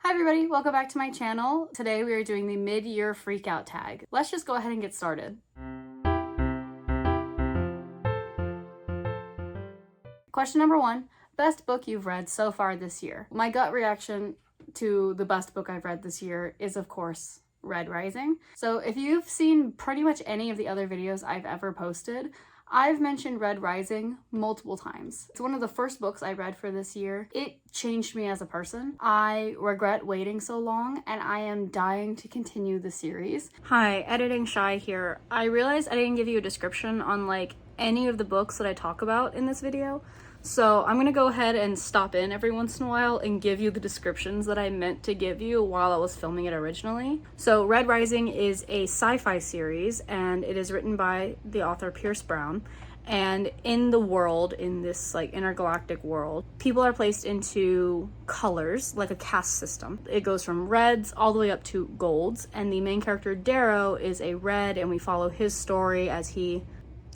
Hi everybody, welcome back to my channel. Today we are doing the mid-year freakout tag. Let's just go ahead and get started. Question number 1, best book you've read so far this year. My gut reaction to the best book I've read this year is, of course, Red Rising. So if you've seen pretty much any of the other videos I've ever posted, I've mentioned Red Rising multiple times. It's one of the first books I read for this year. It changed me as a person. I regret waiting so long and I am dying to continue the series. Hi, Editing Shy here. I realized I didn't give you a description on any of the books that I talk about in this video. So I'm gonna go ahead and stop in every once in a while and give you the descriptions that I meant to give you while I was filming it originally. So Red Rising is a sci-fi series and it is written by the author Pierce Brown. And in the world, in this intergalactic world, people are placed into colors, like a caste system. It goes from reds all the way up to golds. And the main character Darrow is a red, and we follow his story as he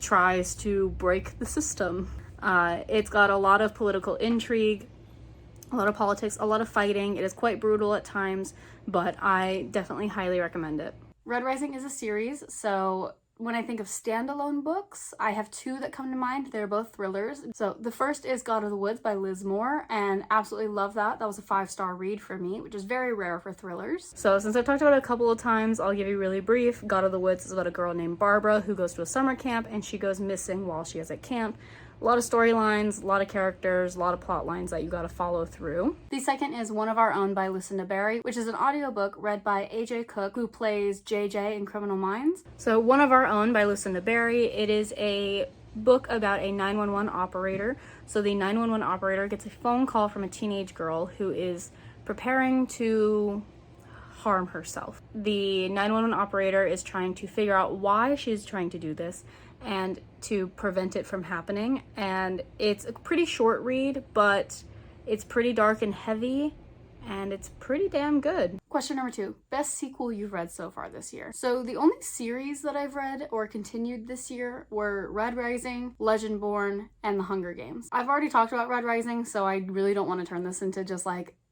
tries to break the system. It's got a lot of political intrigue, a lot of politics, a lot of fighting. It is quite brutal at times, but I definitely highly recommend it. Red Rising is a series, so when I think of standalone books, I have two that come to mind. They're both thrillers. So the first is God of the Woods by Liz Moore, and absolutely love that. That was a 5-star read for me, which is very rare for thrillers. So since I've talked about it a couple of times, I'll give you really brief. God of the Woods is about a girl named Barbara who goes to a summer camp and she goes missing while she is at camp. A lot of storylines, a lot of characters, a lot of plot lines that you gotta follow through. The second is One of Our Own by Lucinda Berry, which is an audiobook read by AJ Cook, who plays JJ in Criminal Minds. So One of Our Own by Lucinda Berry, it is a book about a 911 operator. So the 911 operator gets a phone call from a teenage girl who is preparing to harm herself. The 911 operator is trying to figure out why she's trying to do this and to prevent it from happening. And it's a pretty short read, but it's pretty dark and heavy, and it's pretty damn good. Question number 2, best sequel you've read so far this year. So the only series that I've read or continued this year were Red Rising, Legendborn, and The Hunger Games. I've already talked about Red Rising, so I really don't want to turn this into just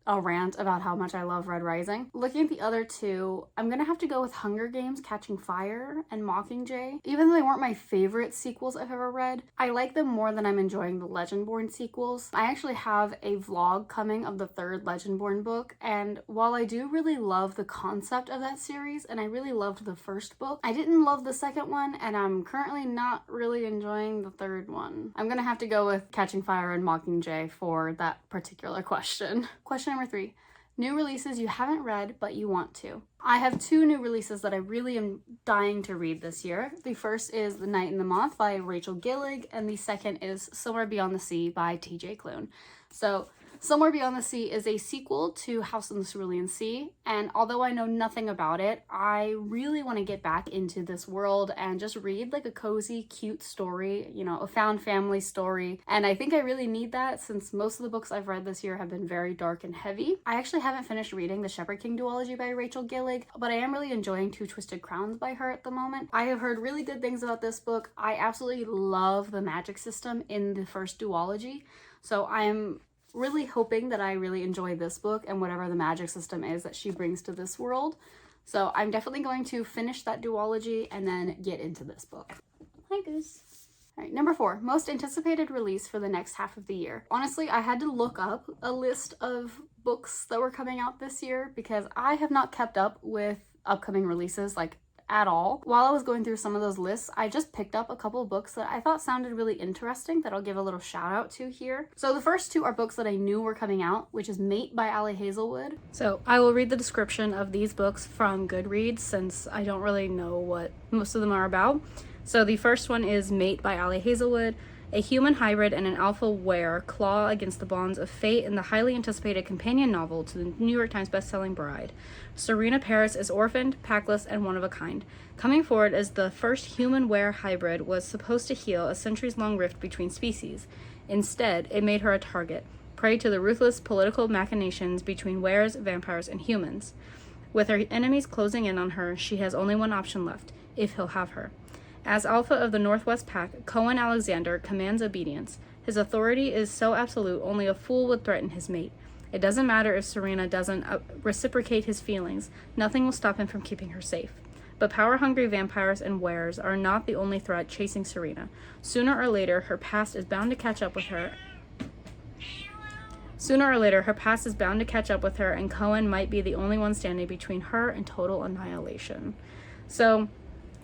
a rant about how much I love Red Rising. Looking at the other two, I'm gonna have to go with Hunger Games, Catching Fire, and Mockingjay. Even though they weren't my favorite sequels I've ever read, I like them more than I'm enjoying the Legendborn sequels. I actually have a vlog coming of the 3rd Legendborn book, and while I do really love the concept of that series, and I really loved the first book, I didn't love the second one, and I'm currently not really enjoying the 3rd one. I'm gonna have to go with Catching Fire and Mockingjay for that particular question. Question number 3, new releases you haven't read but you want to. I have 2 new releases that I really am dying to read this year. The first is The Night and the Moth by Rachel Gillig, and the second is Somewhere Beyond the Sea by TJ Klune. So Somewhere Beyond the Sea is a sequel to House in the Cerulean Sea, and although I know nothing about it, I really want to get back into this world and just read a cozy, cute story, a found family story, and I think I really need that since most of the books I've read this year have been very dark and heavy. I actually haven't finished reading The Shepherd King duology by Rachel Gillig, but I am really enjoying Two Twisted Crowns by her at the moment. I have heard really good things about this book. I absolutely love the magic system in the first duology, so I am really hoping that I really enjoy this book and whatever the magic system is that she brings to this world. So I'm definitely going to finish that duology and then get into this book. Hi, Goose. All right, number 4, most anticipated release for the next half of the year. Honestly, I had to look up a list of books that were coming out this year because I have not kept up with upcoming releases at all. While I was going through some of those lists, I just picked up a couple of books that I thought sounded really interesting that I'll give a little shout out to here. So the first 2 are books that I knew were coming out, which is Mate by Ali Hazelwood. So I will read the description of these books from Goodreads since I don't really know what most of them are about. So the first one is Mate by Ali Hazelwood. A human hybrid and an alpha were claw against the bonds of fate in the highly anticipated companion novel to the New York Times bestselling Bride. Serena Paris is orphaned, packless, and one of a kind. Coming forward as the first human-were hybrid was supposed to heal a centuries-long rift between species. Instead, it made her a target, prey to the ruthless political machinations between wares, vampires, and humans. With her enemies closing in on her, she has only one option left, if he'll have her. As Alpha of the Northwest Pack, Cohen Alexander commands obedience. His authority is so absolute only a fool would threaten his mate. It doesn't matter if Serena doesn't reciprocate his feelings. Nothing will stop him from keeping her safe. But power-hungry vampires and wares are not the only threat chasing Serena. Sooner or later, her past is bound to catch up with her. And Cohen might be the only one standing between her and total annihilation. So,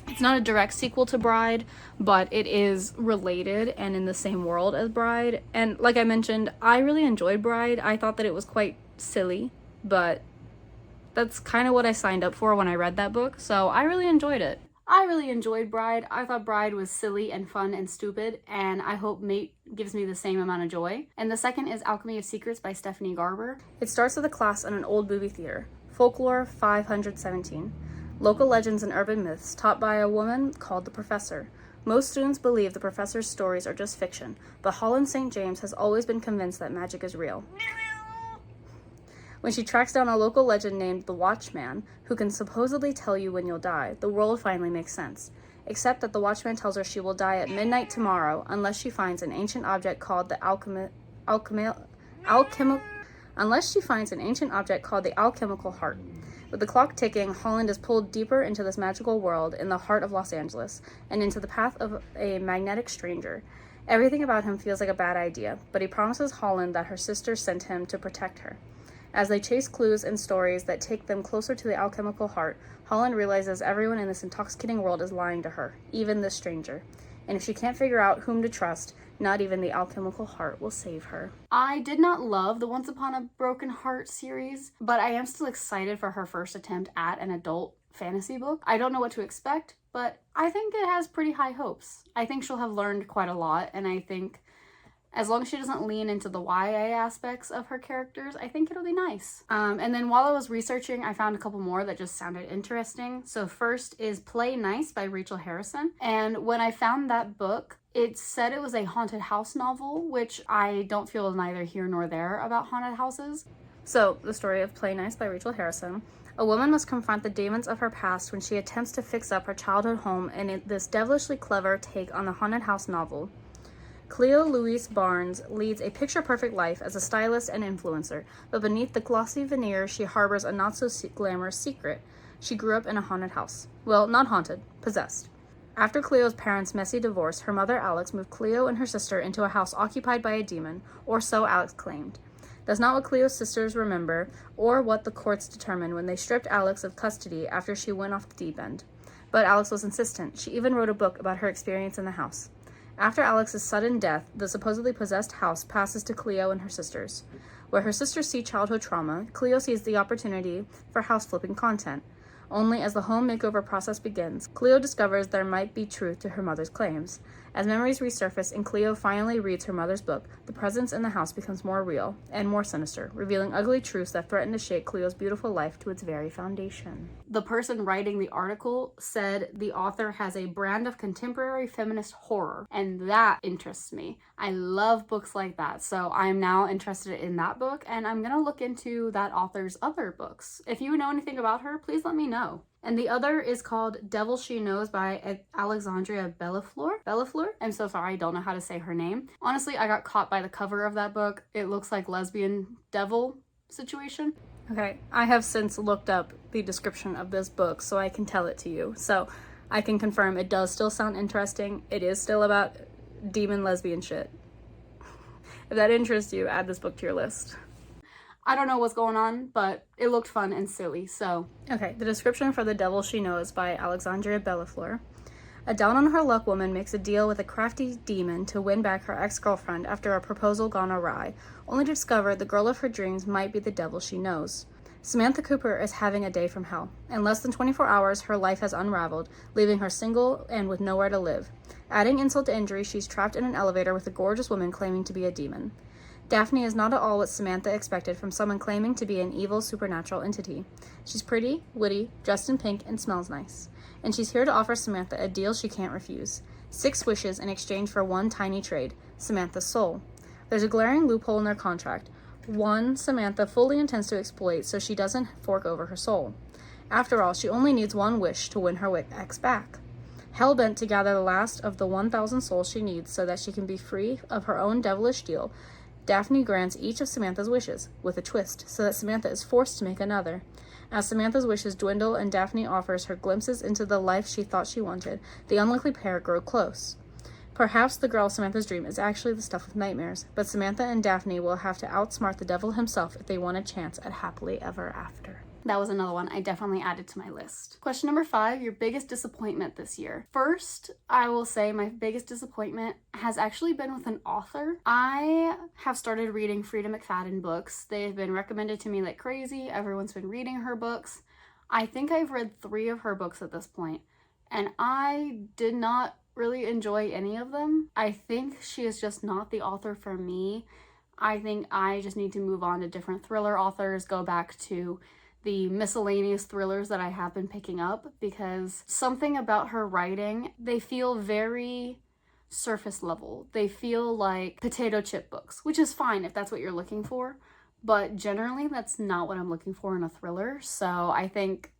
it's not a direct sequel to Bride, but it is related and in the same world as Bride. And like I mentioned, I really enjoyed Bride. I thought that it was quite silly, but that's kind of what I signed up for when I read that book, so I really enjoyed it. I really enjoyed Bride. I thought Bride was silly and fun and stupid, and I hope Mate gives me the same amount of joy. And the second is Alchemy of Secrets by Staphanie Garber. It starts with a class in an old movie theater. Folklore 517. Local legends and urban myths taught by a woman called the Professor. Most students believe the Professor's stories are just fiction, but Holland St. James has always been convinced that magic is real. When she tracks down a local legend named the Watchman, who can supposedly tell you when you'll die, the world finally makes sense. Except that the Watchman tells her she will die at midnight tomorrow unless she finds an ancient object called the alchemical heart. With the clock ticking, Holland is pulled deeper into this magical world in the heart of Los Angeles, and into the path of a magnetic stranger. Everything about him feels like a bad idea, but he promises Holland that her sister sent him to protect her. As they chase clues and stories that take them closer to the alchemical heart, Holland realizes everyone in this intoxicating world is lying to her, even this stranger. And if she can't figure out whom to trust, not even the alchemical heart will save her. I did not love the Once Upon a Broken Heart series, but I am still excited for her first attempt at an adult fantasy book. I don't know what to expect, but I think it has pretty high hopes. I think she'll have learned quite a lot, and I think as long as she doesn't lean into the YA aspects of her characters, I think it'll be nice. And then while I was researching, I found a couple more that just sounded interesting. So first is Play Nice by Rachel Harrison. And when I found that book, it said it was a haunted house novel, which I don't feel neither here nor there about haunted houses. So, the story of Play Nice by Rachel Harrison. A woman must confront the demons of her past when she attempts to fix up her childhood home in this devilishly clever take on the haunted house novel. Cleo Louise Barnes leads a picture-perfect life as a stylist and influencer, but beneath the glossy veneer she harbors a not-so-glamorous secret. She grew up in a haunted house. Well, not haunted, possessed. After Cleo's parents' messy divorce, her mother Alex moved Cleo and her sister into a house occupied by a demon, or so Alex claimed. That's not what Cleo's sisters remember, or what the courts determined when they stripped Alex of custody after she went off the deep end. But Alex was insistent. She even wrote a book about her experience in the house. After Alex's sudden death, the supposedly possessed house passes to Cleo and her sisters. Where her sisters see childhood trauma, Cleo sees the opportunity for house-flipping content. Only as the home makeover process begins, Cleo discovers there might be truth to her mother's claims. As memories resurface and Cleo finally reads her mother's book, the presence in the house becomes more real and more sinister, revealing ugly truths that threaten to shake Cleo's beautiful life to its very foundation. The person writing the article said the author has a brand of contemporary feminist horror, and that interests me. I love books like that, so I'm now interested in that book, and I'm gonna look into that author's other books. If you know anything about her, please let me know. And the other is called Devil She Knows by Alexandria Bellefleur. I'm so sorry, I don't know how to say her name. Honestly, I got caught by the cover of that book. It looks like lesbian devil situation. Okay, I have since looked up the description of this book so I can tell it to you. So I can confirm it does still sound interesting. It is still about demon lesbian shit. If that interests you, add this book to your list. I don't know what's going on, but it looked fun and silly, so. Okay, the description for The Devil She Knows by Alexandria Bellefleur. A down-on-her-luck woman makes a deal with a crafty demon to win back her ex-girlfriend after a proposal gone awry, only to discover the girl of her dreams might be the devil she knows. Samantha Cooper is having a day from hell. In less than 24 hours, her life has unraveled, leaving her single and with nowhere to live. Adding insult to injury, she's trapped in an elevator with a gorgeous woman claiming to be a demon. Daphne is not at all what Samantha expected from someone claiming to be an evil supernatural entity. She's pretty, witty, dressed in pink, and smells nice. And she's here to offer Samantha a deal she can't refuse. 6 wishes in exchange for one tiny trade, Samantha's soul. There's a glaring loophole in their contract. One Samantha fully intends to exploit so she doesn't fork over her soul. After all, she only needs one wish to win her ex back. Hell-bent to gather the last of the 1,000 souls she needs so that she can be free of her own devilish deal, Daphne grants each of Samantha's wishes, with a twist, so that Samantha is forced to make another. As Samantha's wishes dwindle and Daphne offers her glimpses into the life she thought she wanted, the unlikely pair grow close. Perhaps the girl Samantha's dream is actually the stuff of nightmares, but Samantha and Daphne will have to outsmart the devil himself if they want a chance at happily ever after. That was another one I definitely added to my list. Question number 5, your biggest disappointment this year. First, I will say my biggest disappointment has actually been with an author. I have started reading Frida McFadden books. They've been recommended to me like crazy. Everyone's been reading her books. I think I've read 3 of her books at this point, and I did not really enjoy any of them. I think she is just not the author for me. I think I just need to move on to different thriller authors, go back to the miscellaneous thrillers that I have been picking up, because something about her writing, they feel very surface level. They feel like potato chip books, which is fine if that's what you're looking for, but generally that's not what I'm looking for in a thriller, so I think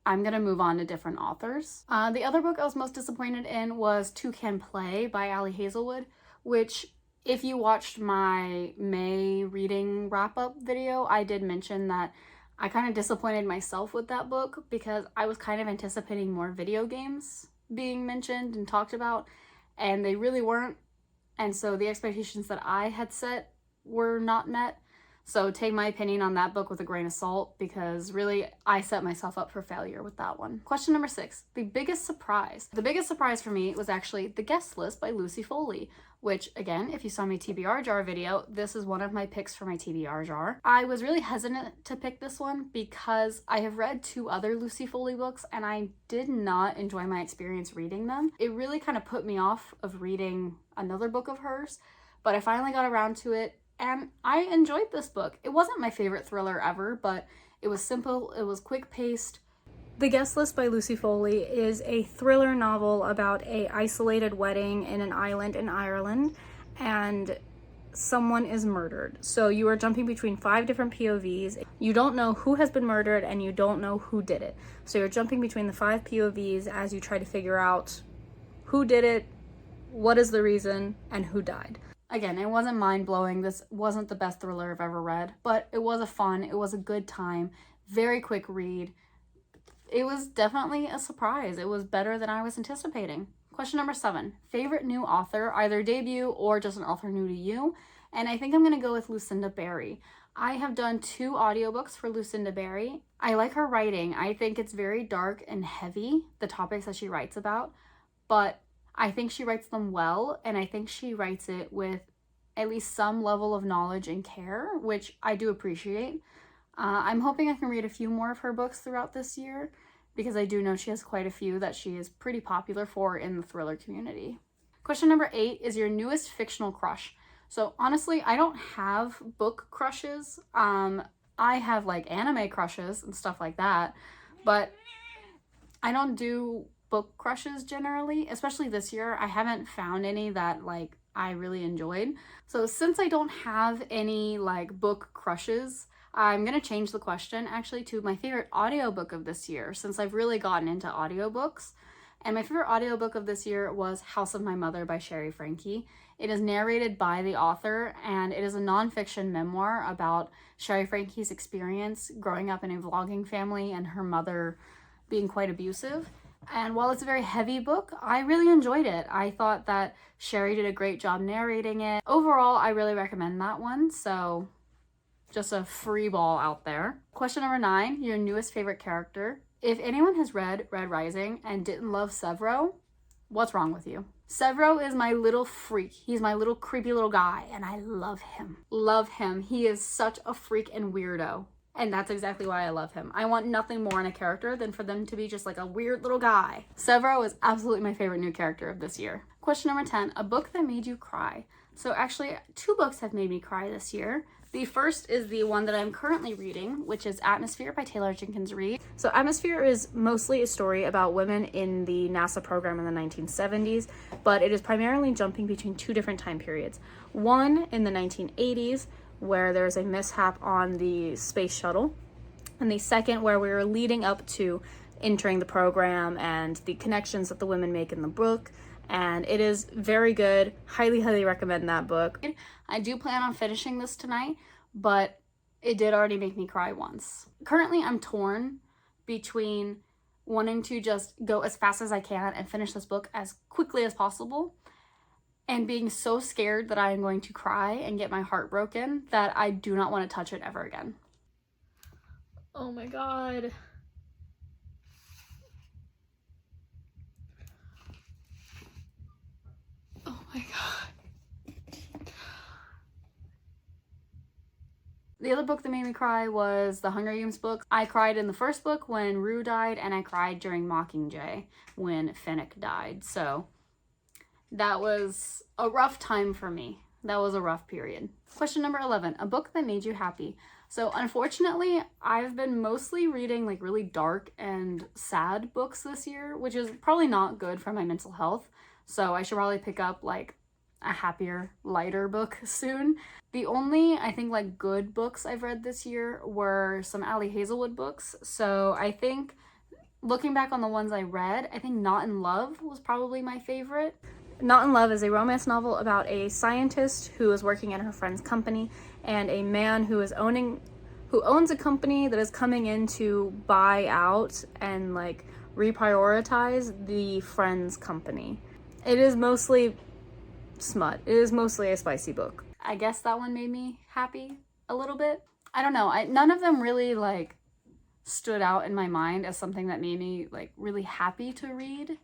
I'm gonna move on to different authors. The other book I was most disappointed in was Can Play by Ali Hazelwood, which if you watched my May reading wrap-up video, I did mention that I kind of disappointed myself with that book because I was kind of anticipating more video games being mentioned and talked about, and they really weren't. And so the expectations that I had set were not met. So take my opinion on that book with a grain of salt, because really I set myself up for failure with that one. Question number 6, the biggest surprise. The biggest surprise for me was actually The Guest List by Lucy Foley, which again, if you saw my TBR jar video, this is one of my picks for my TBR jar. I was really hesitant to pick this one because I have read 2 other Lucy Foley books and I did not enjoy my experience reading them. It really kind of put me off of reading another book of hers, but I finally got around to it and I enjoyed this book. It wasn't my favorite thriller ever, but it was simple, it was quick-paced. The Guest List by Lucy Foley is a thriller novel about an isolated wedding in an island in Ireland, and someone is murdered. So you are jumping between 5 different POVs. You don't know who has been murdered and you don't know who did it. So you're jumping between the 5 POVs as you try to figure out who did it, what is the reason, and who died. Again, it wasn't mind-blowing. This wasn't the best thriller I've ever read, but it was it was a good time, very quick read. It was definitely a surprise. It was better than I was anticipating. Question number 7, favorite new author, either debut or just an author new to you. And I think I'm gonna go with Lucinda Berry. I have done 2 audiobooks for Lucinda Berry. I like her writing. I think it's very dark and heavy, the topics that she writes about, but I think she writes them well, and I think she writes it with at least some level of knowledge and care, which I do appreciate. I'm hoping I can read a few more of her books throughout this year, because I do know she has quite a few that she is pretty popular for in the thriller community. Question number 8 is your newest fictional crush. So honestly, I don't have book crushes. I have like anime crushes and stuff like that, but I don't do book crushes generally, especially this year. I haven't found any that like I really enjoyed. So since I don't have any like book crushes, I'm gonna change the question actually to my favorite audiobook of this year, since I've really gotten into audiobooks. And my favorite audiobook of this year was House of My Mother by Shari Franke. It is narrated by the author, and it is a nonfiction memoir about Shari Franke's experience growing up in a vlogging family and her mother being quite abusive. And while it's a very heavy book, I really enjoyed it. I thought that Shari did a great job narrating it. Overall, I really recommend that one, so just a free ball out there. Question number 9, your newest favorite character. If anyone has read Red Rising and didn't love Severo, what's wrong with you? Severo is my little freak. He's my little creepy little guy, and I love him. Love him. He is such a freak and weirdo. And that's exactly why I love him. I want nothing more in a character than for them to be just like a weird little guy. Severo is absolutely my favorite new character of this year. Question number 10, a book that made you cry. So actually 2 books have made me cry this year. The first is the one that I'm currently reading, which is Atmosphere by Taylor Jenkins Reid. So Atmosphere is mostly a story about women in the NASA program in the 1970s, but it is primarily jumping between 2 different time periods. One in the 1980s, where there's a mishap on the space shuttle, and the second where we were leading up to entering the program and the connections that the women make in the book and it is very good. Highly, highly recommend that book. I do plan on finishing this tonight, but it did already make me cry once. Currently, I'm torn between wanting to just go as fast as I can and finish this book as quickly as possible, and being so scared that I am going to cry and get my heart broken that I do not want to touch it ever again. Oh my god. Oh my god. The other book that made me cry was the Hunger Games book. I cried in the first book when Rue died, and I cried during Mockingjay when Finnick died. So that was a rough time for me. That was a rough period. Question number 11, a book that made you happy. So unfortunately, I've been mostly reading like really dark and sad books this year, which is probably not good for my mental health. So I should probably pick up like a happier, lighter book soon. The only, I think, like good books I've read this year were some Ali Hazelwood books. So I think looking back on the ones I read, I think Not in Love was probably my favorite. Not in Love is a romance novel about a scientist who is working at her friend's company and a man who owns a company that is coming in to buy out and like reprioritize the friend's company. It is mostly smut. It is mostly a spicy book. I guess that one made me happy a little bit. I don't know. None of them really like stood out in my mind as something that made me like really happy to read.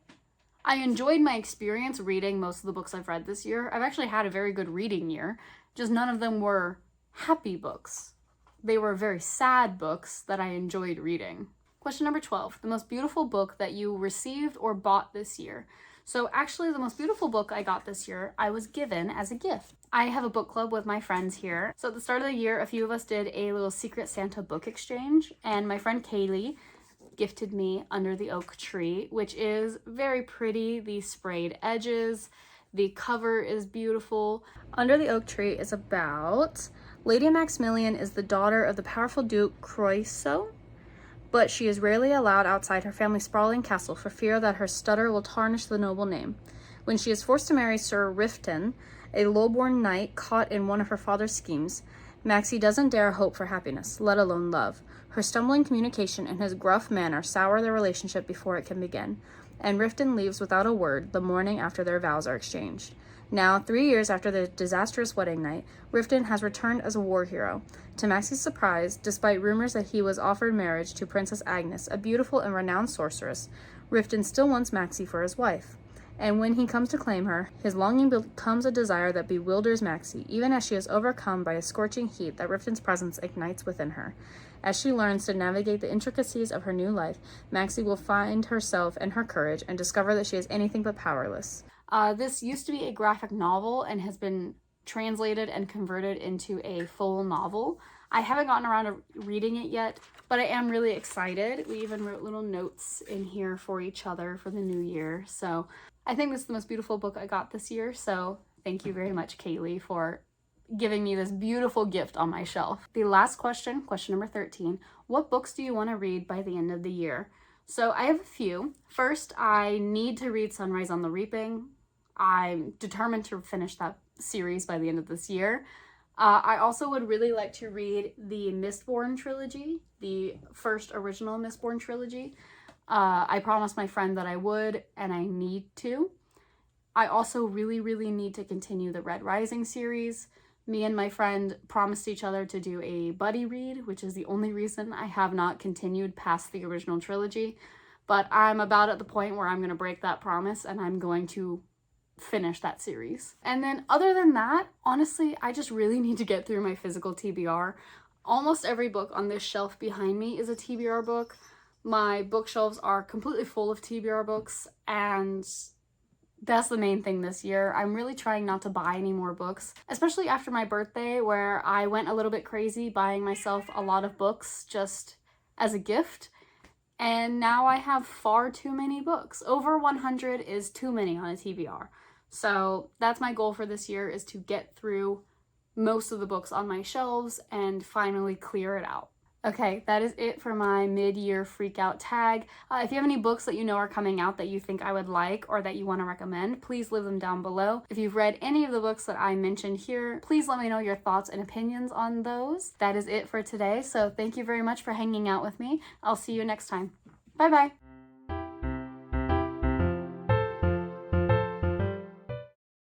I enjoyed my experience reading most of the books I've read this year. I've actually had a very good reading year, just none of them were happy books. They were very sad books that I enjoyed reading. Question number 12, the most beautiful book that you received or bought this year. So actually the most beautiful book I got this year, I was given as a gift. I have a book club with my friends here. So at the start of the year, a few of us did a little Secret Santa book exchange, and my friend Kaylee gifted me Under the Oak Tree, which is very pretty. The sprayed edges, the cover is beautiful. Under the Oak Tree is about Lady Maximilian is the daughter of the powerful Duke Croeso, but she is rarely allowed outside her family's sprawling castle for fear that her stutter will tarnish the noble name. When she is forced to marry Sir Riften, a low-born knight caught in one of her father's schemes, Maxie doesn't dare hope for happiness, let alone love. Her stumbling communication and his gruff manner sour their relationship before it can begin, and Riften leaves without a word the morning after their vows are exchanged. Now, 3 years after the disastrous wedding night, Riften has returned as a war hero. To Maxie's surprise, despite rumors that he was offered marriage to Princess Agnes, a beautiful and renowned sorceress, Riften still wants Maxie for his wife. And when he comes to claim her, his longing becomes a desire that bewilders Maxie, even as she is overcome by a scorching heat that Riften's presence ignites within her. As she learns to navigate the intricacies of her new life, Maxie will find herself and her courage and discover that she is anything but powerless. This used to be a graphic novel and has been translated and converted into a full novel. I haven't gotten around to reading it yet, but I am really excited. We even wrote little notes in here for each other for the new year. So I think this is the most beautiful book I got this year. So thank you very much, Kaylee, for giving me this beautiful gift on my shelf. The last question, question number 13, what books do you want to read by the end of the year? So I have a few. First, I need to read Sunrise on the Reaping. I'm determined to finish that series by the end of this year. I also would really like to read the Mistborn trilogy, the first original Mistborn trilogy. I promised my friend that I would, and I need to. I also really, really need to continue the Red Rising series. Me and my friend promised each other to do a buddy read, which is the only reason I have not continued past the original trilogy. But I'm about at the point where I'm going to break that promise, and I'm going to finish that series. And then other than that, honestly, I just really need to get through my physical TBR. Almost every book on this shelf behind me is a TBR book. My bookshelves are completely full of TBR books, and that's the main thing this year. I'm really trying not to buy any more books, especially after my birthday, where I went a little bit crazy buying myself a lot of books just as a gift. And now I have far too many books. Over 100 is too many on a TBR. So that's my goal for this year, is to get through most of the books on my shelves and finally clear it out. Okay, that is it for my mid-year freakout tag. If you have any books that you know are coming out that you think I would like or that you want to recommend, please leave them down below. If you've read any of the books that I mentioned here, please let me know your thoughts and opinions on those. That is it for today, so thank you very much for hanging out with me. I'll see you next time. Bye-bye!